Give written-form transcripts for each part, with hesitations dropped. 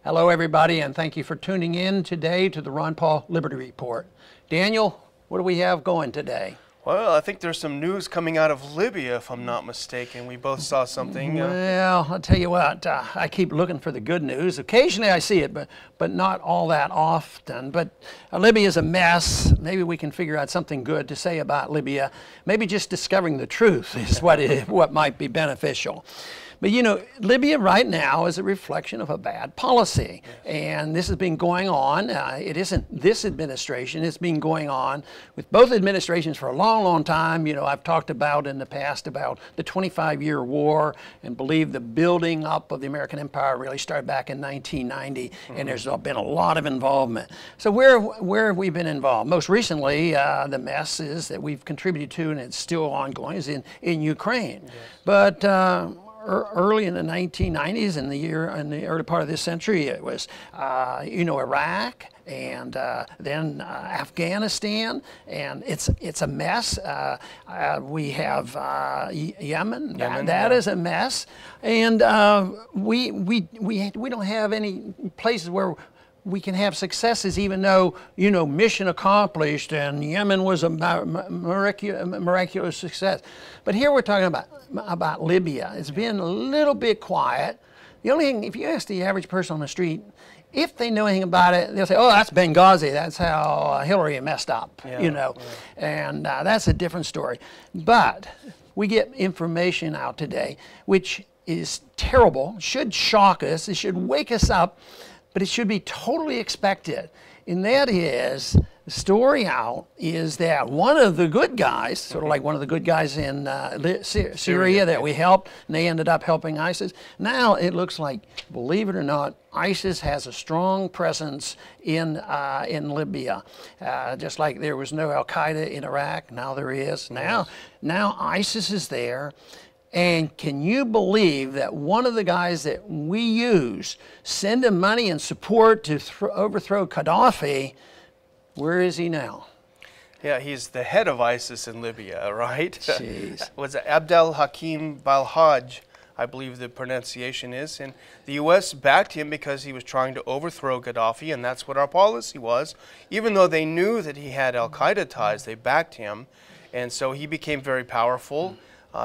Hello, everybody, and thank you for tuning in today to the Ron Paul Liberty Report. Daniel, what do we have going today? Well, I think there's some news coming out of Libya, if I'm not mistaken. We both saw something. Well, I'll tell you what, I keep looking for the good news. Occasionally I see it, but not all that often. But Libya is a mess. Maybe we can figure out something good to say about Libya. Maybe just discovering the truth is what might be beneficial. But you know, Libya right now is a reflection of a bad policy. Yes. And this has been going on. It isn't this administration. It's been going on with both administrations for a long, long time. You know, I've talked about in the past about the 25-year war and believe the building up of the American empire really started back in 1990. Mm-hmm. And there's been a lot of involvement. So where have we been involved? Most recently, the mess is that we've contributed to, and it's still ongoing, is in Ukraine. Yes. But early in the 1990s, in the early part of this century, it was, Iraq, and then Afghanistan, and it's a mess. We have Yemen. That is a mess, and we don't have any places where we can have successes, even though, you know, mission accomplished, and Yemen was a miraculous success. But here we're talking about Libya. It's been a little bit quiet. The only thing, if you ask the average person on the street, if they know anything about it, they'll say, oh, that's Benghazi. That's how Hillary messed up, you know. Yeah. And that's a different story. But we get information out today, which is terrible, should shock us, it should wake us up, but it should be totally expected. And that is, the story out is that one of the good guys, sort of like one of the good guys in Syria that we helped, and they ended up helping ISIS. Now it looks like, believe it or not, ISIS has a strong presence in Libya. Just like there was no al-Qaeda in Iraq, now there is. Now ISIS is there. And can you believe that one of the guys that we use, send him money and support to overthrow Gaddafi, where is he now? Yeah, he's the head of ISIS in Libya, right? Jeez. Was it Abdel Hakim Balhaj, I believe the pronunciation is. And the U.S. backed him because he was trying to overthrow Gaddafi, and that's what our policy was. Even though they knew that he had al-Qaeda ties, they backed him. And so he became very powerful.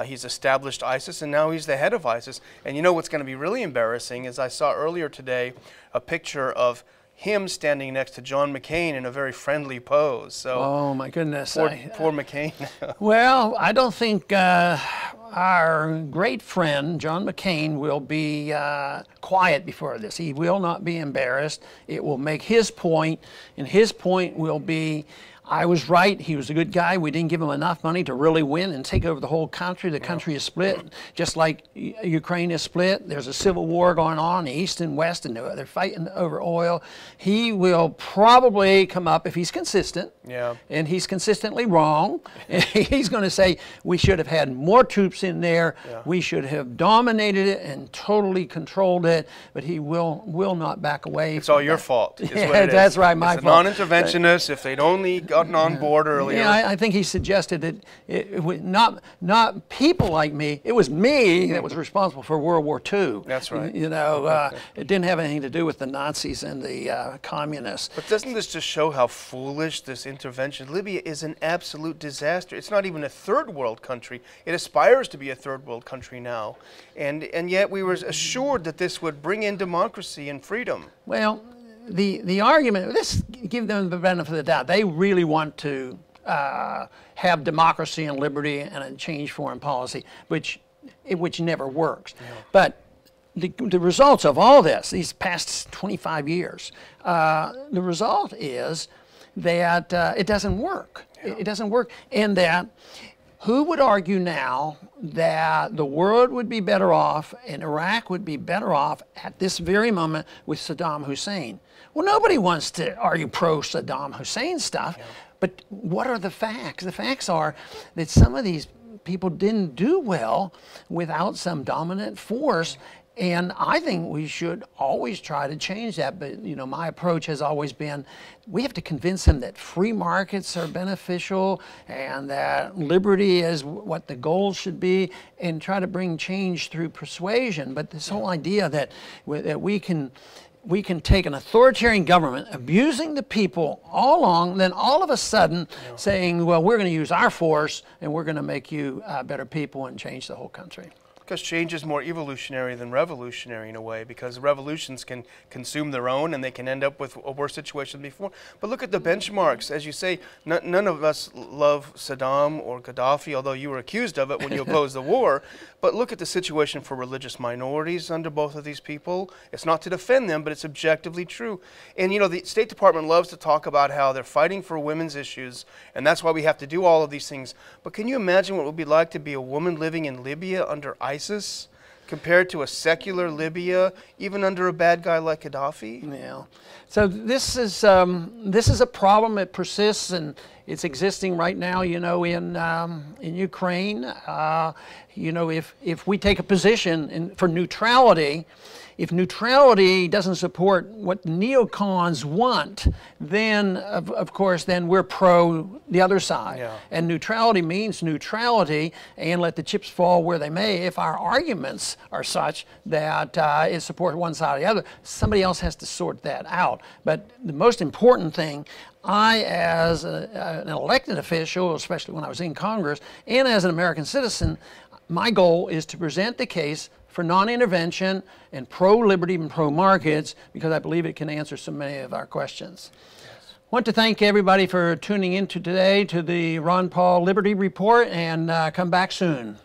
He's established ISIS, and now he's the head of ISIS. And you know what's going to be really embarrassing is I saw earlier today a picture of him standing next to John McCain in a very friendly pose. So, oh my goodness, poor McCain. Well, I don't think our great friend John McCain will be quiet before this. He will not be embarrassed. It will make his point, and his point will be, I was right. He was a good guy. We didn't give him enough money to really win and take over the whole country. The country is split, just like Ukraine is split. There's a civil war going on, East and West, and they're fighting over oil. He will probably come up, if he's consistent, and he's consistently wrong, he's going to say, we should have had more troops in there. We should have dominated it and totally controlled it, but he will not back away. It's all your fault, is what it is. That's right, my fault. Non-interventionists, if they'd only gotten on board earlier. Yeah, I think he suggested that it was not people like me. It was me that was responsible for World War II. That's right. You know, it didn't have anything to do with the Nazis and the communists. But doesn't this just show how foolish this intervention? Libya is an absolute disaster. It's not even a third world country. It aspires to be a third world country now. And yet we were assured that this would bring in democracy and freedom. Well, the argument, let's give them the benefit of the doubt. They really want to have democracy and liberty and a change foreign policy, which never works. Yeah. But the results of all this, these past 25 years, the result is that it doesn't work. Yeah. It doesn't work, and that who would argue now that the world would be better off and Iraq would be better off at this very moment with Saddam Hussein? Well, nobody wants to argue pro-Saddam Hussein stuff, but what are the facts? The facts are that some of these people didn't do well without some dominant force, and I think we should always try to change that. But you know, my approach has always been, we have to convince them that free markets are beneficial and that liberty is what the goal should be, and try to bring change through persuasion. But this whole idea that we can we can take an authoritarian government abusing the people all along, then all of a sudden saying, well, we're going to use our force and we're going to make you better people and change the whole country. Because change is more evolutionary than revolutionary in a way, because revolutions can consume their own and they can end up with a worse situation than before. But look at the benchmarks. As you say, none of us love Saddam or Gaddafi, although you were accused of it when you opposed the war. But look at the situation for religious minorities under both of these people. It's not to defend them, but it's objectively true. And you know, the State Department loves to talk about how they're fighting for women's issues, and that's why we have to do all of these things. But can you imagine what it would be like to be a woman living in Libya under ISIS compared to a secular Libya, even under a bad guy like Gaddafi? Yeah. So this is a problem. It persists, and it's existing right now. You know, in Ukraine. You know, if we take a position for neutrality, if neutrality doesn't support what neocons want, then of course then we're pro the other side. Yeah. And neutrality means neutrality, and let the chips fall where they may. If our arguments are such that it supports one side or the other, somebody else has to sort that out. But the most important thing, I, as an elected official, especially when I was in Congress, and as an American citizen, my goal is to present the case for non-intervention and pro-liberty and pro-markets, because I believe it can answer so many of our questions. Yes. I want to thank everybody for tuning in today to the Ron Paul Liberty Report, and come back soon.